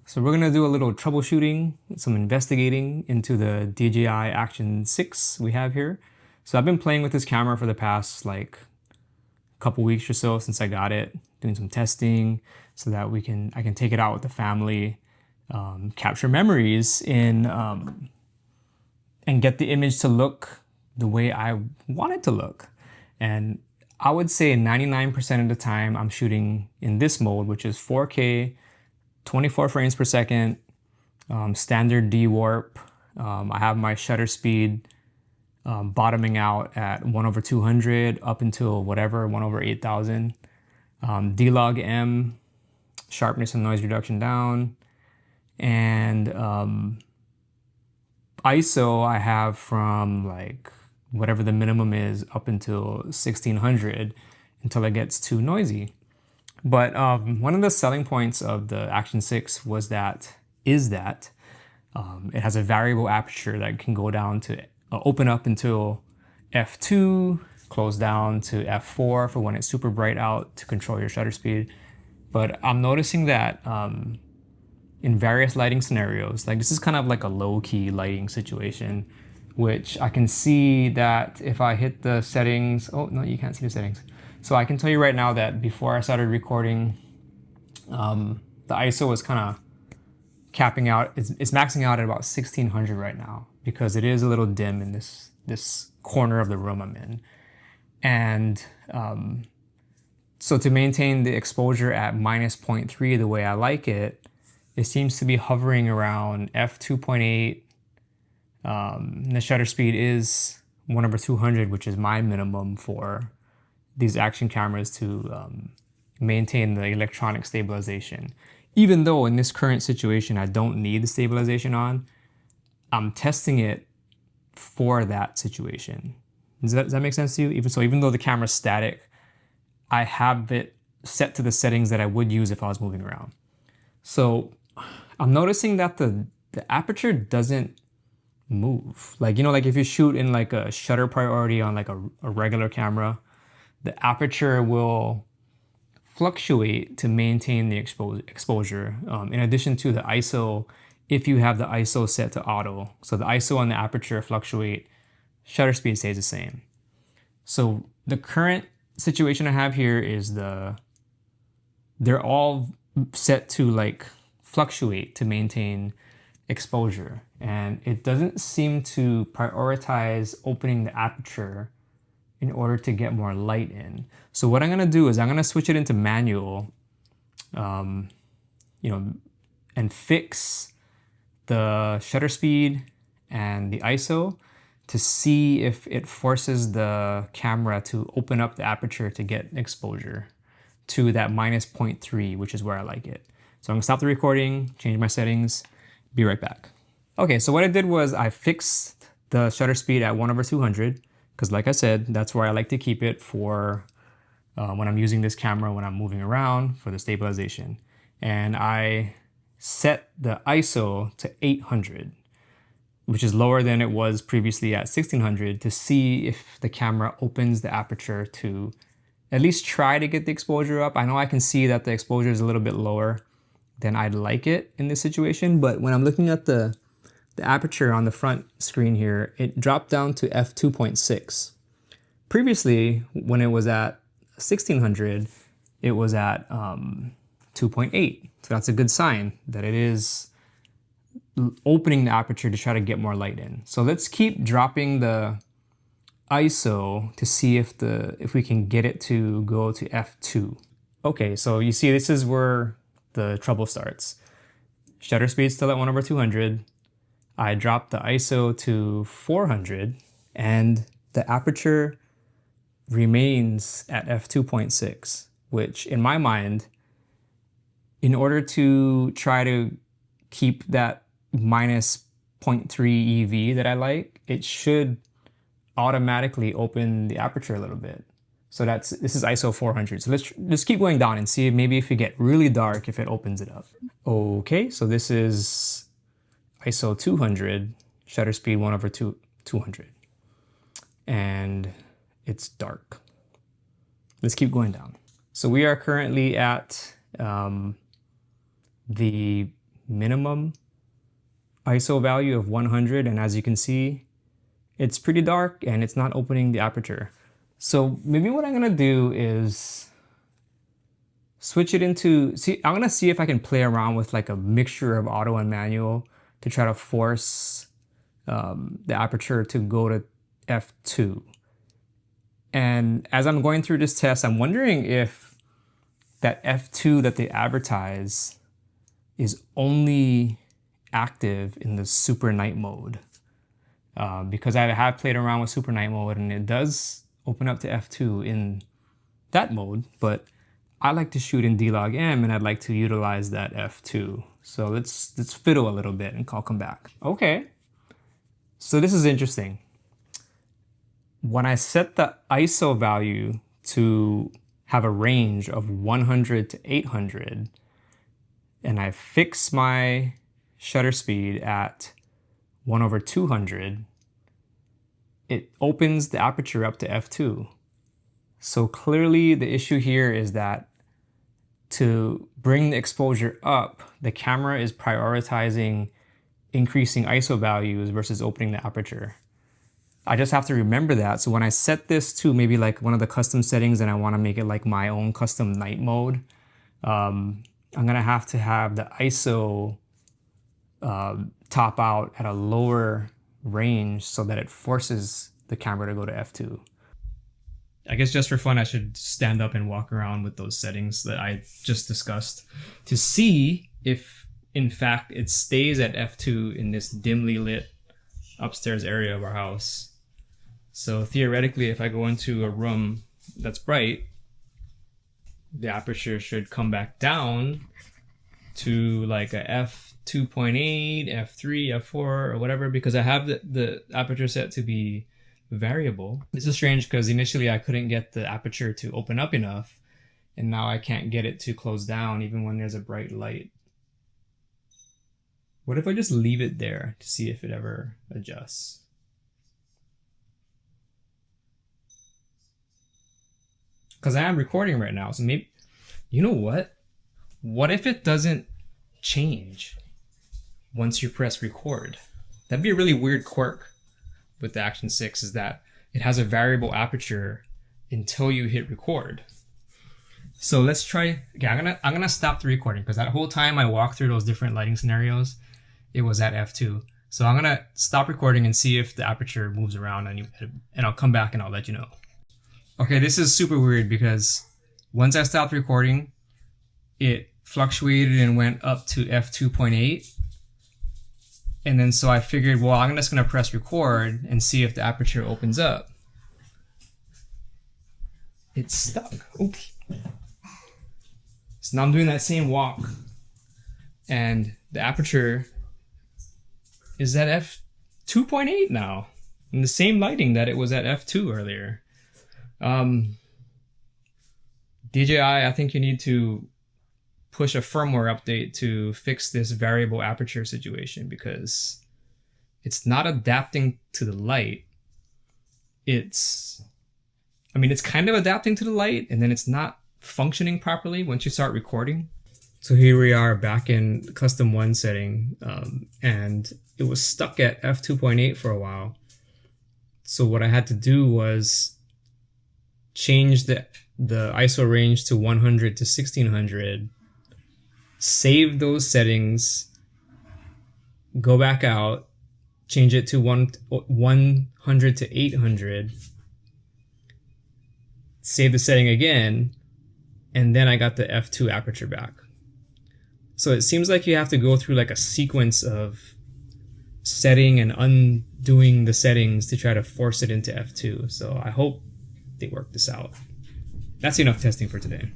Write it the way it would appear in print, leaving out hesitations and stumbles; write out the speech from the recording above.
So we're gonna do a little troubleshooting, some investigating into the DJI Action 6 we have here. So I've been playing with this camera for the past like couple weeks or so since I got it, doing some testing so that I can take it out with the family, capture memories and get the image to look the way I want it to look. And I would say 99% of the time I'm shooting in this mode, which is 4K, 24 frames per second, standard D-warp. I have my shutter speed bottoming out at 1/200 up until whatever, 1/8000. D-Log M, sharpness and noise reduction down. And ISO I have from like whatever the minimum is up until 1600 until it gets too noisy. But one of the selling points of the Action 6 is that it has a variable aperture that can go down to open up until f2, close down to f4 for when it's super bright out to control your shutter speed. But I'm noticing that in various lighting scenarios, like this is kind of like a low-key lighting situation, which I can see that if I hit the settings, oh no, you can't see the settings. So I can tell you right now that before I started recording, the ISO is kind of capping out. It's maxing out at about 1600 right now because it is a little dim in this corner of the room I'm in. And so to maintain the exposure at -0.3 the way I like it, it seems to be hovering around f2.8. The shutter speed is 1/200, which is my minimum for these action cameras to maintain the electronic stabilization. Even though in this current situation I don't need the stabilization on, I'm testing it for that situation. Does that make sense to you? Even though the camera's static, I have it set to the settings that I would use if I was moving around. So I'm noticing that the aperture doesn't move. Like, you know, like if you shoot in like a shutter priority on like a regular camera, the aperture will fluctuate to maintain the exposure. In addition to the ISO, if you have the ISO set to auto. So the ISO and the aperture fluctuate, shutter speed stays the same. So the current situation I have here is they're all set to like fluctuate to maintain exposure. And it doesn't seem to prioritize opening the aperture in order to get more light in. So what I'm gonna do is I'm gonna switch it into manual, and fix the shutter speed and the ISO to see if it forces the camera to open up the aperture to get exposure to that -0.3, which is where I like it. So I'm gonna stop the recording, change my settings, be right back. Okay, so what I did was I fixed the shutter speed at 1/200, because like I said, that's where I like to keep it for when I'm using this camera, when I'm moving around for the stabilization. And I set the ISO to 800, which is lower than it was previously at 1600, to see if the camera opens the aperture to at least try to get the exposure up. I know I can see that the exposure is a little bit lower than I'd like it in this situation, but when I'm looking at the aperture on the front screen here, it dropped down to f2.6. Previously, when it was at 1600, it was at 2.8. So that's a good sign that it is opening the aperture to try to get more light in. So let's keep dropping the ISO to see if we can get it to go to f2. Okay, so you see this is where the trouble starts. Shutter speed still at 1/200. I dropped the ISO to 400 and the aperture remains at f2.6, which in my mind, in order to try to keep that -0.3 EV that I like, it should automatically open the aperture a little bit. So this is ISO 400. So let's keep going down and see maybe if it get really dark, if it opens it up. Okay, so this is ISO 200, shutter speed 1/200. And it's dark. Let's keep going down. So we are currently at the minimum ISO value of 100, and as you can see, it's pretty dark and it's not opening the aperture. So maybe what I'm gonna do is switch it into, I'm gonna see if I can play around with like a mixture of auto and manual to try to force the aperture to go to f2. And as I'm going through this test, I'm wondering if that f2 that they advertise is only active in the super night mode. Because I have played around with super night mode and it does open up to f2 in that mode, but I like to shoot in D-Log-M and I'd like to utilize that f2. So let's fiddle a little bit and I'll come back. Okay, so this is interesting. When I set the ISO value to have a range of 100 to 800 and I fix my shutter speed at 1/200, it opens the aperture up to f2. So clearly the issue here is that to bring the exposure up, the camera is prioritizing increasing ISO values versus opening the aperture. I just have to remember that. So when I set this to maybe like one of the custom settings and I want to make it like my own custom night mode, I'm gonna have to have the ISO top out at a lower range so that it forces the camera to go to f2. I guess just for fun, I should stand up and walk around with those settings that I just discussed to see if, in fact, it stays at f2 in this dimly lit upstairs area of our house. So theoretically, if I go into a room that's bright, the aperture should come back down to like a f2.8, f3, f4, or whatever, because I have the aperture set to be variable. This is strange because initially I couldn't get the aperture to open up enough, and now I can't get it to close down even when there's a bright light. What if I just leave it there to see if it ever adjusts? Because I am recording right now, so maybe, you know what? What if it doesn't change once you press record? That'd be a really weird quirk with the Action 6, is that it has a variable aperture until you hit record. So let's try. Okay, I'm gonna stop the recording because that whole time I walked through those different lighting scenarios, it was at f2. So I'm gonna stop recording and see if the aperture moves around, and I'll come back and I'll let you know. Okay, this is super weird because once I stopped recording, it fluctuated and went up to f2.8. And then so I figured, well, I'm just gonna press record and see if the aperture opens up. It's stuck. Oops. So now I'm doing that same walk and the aperture is at f2.8 now, in the same lighting that it was at f2 earlier. DJI, I think you need to push a firmware update to fix this variable aperture situation because it's not adapting to the light. It's kind of adapting to the light and then it's not functioning properly once you start recording. So here we are back in custom 1 setting, and it was stuck at f2.8 for a while. So what I had to do was change the ISO range to 100 to 1600, save those settings, go back out, change it to 100 to 800, save the setting again, and then I got the f2 aperture back. So it seems like you have to go through like a sequence of setting and undoing the settings to try to force it into f2. So I hope they work this out. That's enough testing for today.